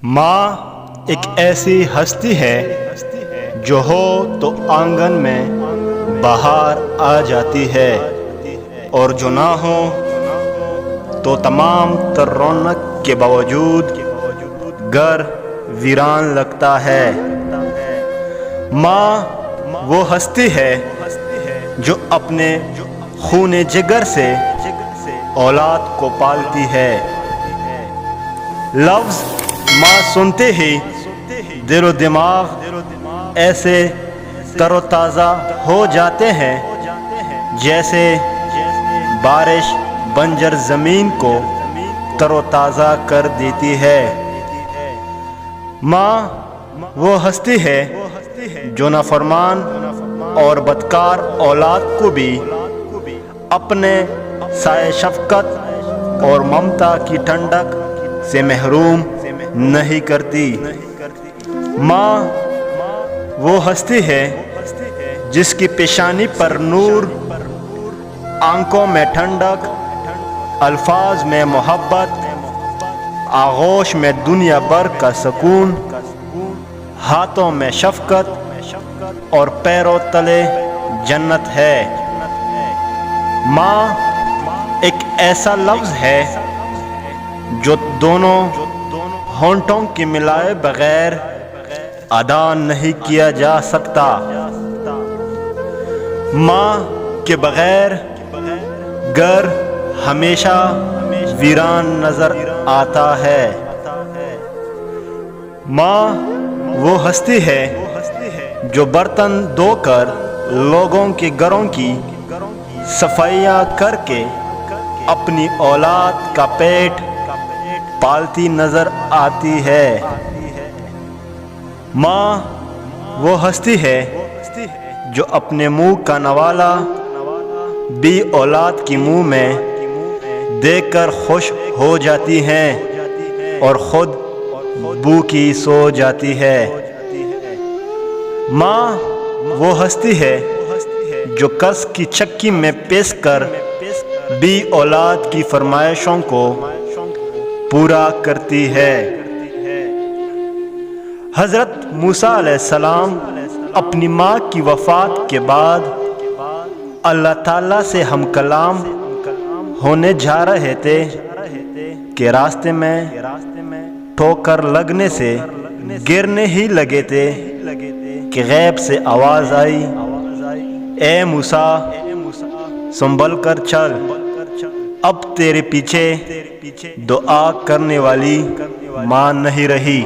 ماں ایک ایسی ہستی ہے جو ہو تو آنگن میں بہار آ جاتی ہے، اور جو نہ ہو تو تمام تر رونق کے باوجود گھر ویران لگتا ہے۔ ماں وہ ہستی ہے جو اپنے خون جگر سے اولاد کو پالتی ہے۔ لفظ ماں سنتے ہی دل و دماغ ایسے تر و تازہ ہو جاتے ہیں جیسے بارش بنجر زمین کو تر و تازہ کر دیتی ہے۔ ماں وہ ہستی ہے جو نافرمان اور بدکار اولاد کو بھی اپنے سائے شفقت اور ممتا کی ٹھنڈک سے محروم نہیں کرتی۔ ماں وہ ہستی ہے جس کی پیشانی پر نور، آنکھوں میں ٹھنڈک، الفاظ میں محبت، آغوش میں دنیا بھر کا سکون، ہاتھوں میں شفقت اور پیروں تلے جنت ہے۔ ماں ایک ایسا لفظ ہے جو دونوں ہونٹوں کے ملائے بغیر ادا نہیں کیا جا سکتا۔ ماں کے بغیر گھر ہمیشہ ویران نظر آتا ہے۔ ماں وہ ہستی ہے جو برتن دھو کر لوگوں کے گھروں کی صفائیاں کر کے اپنی اولاد کا پیٹ پالتی نظر آتی ہے۔ ماں وہ ہستی ہے جو اپنے منہ کا نوالا بھی اولاد کی منہ میں دیکھ کر خوش ہو جاتی ہیں اور خود بھوکی سو جاتی ہے۔ ماں وہ ہستی ہے جو کس کی چکی میں پیس کر بھی اولاد کی فرمائشوں کو پورا کرتی ہے۔ حضرت موسیٰ علیہ السلام اپنی ماں کی وفات کے بعد اللہ تعالیٰ سے ہم کلام ہونے جا رہے تھے کہ راستے میں ٹھوکر لگنے سے گرنے ہی لگے تھے کہ غیب سے آواز آئی، اے موسیٰ سنبھل کر چل، اب تیرے پیچھے دعا کرنے والی ماں نہیں رہی۔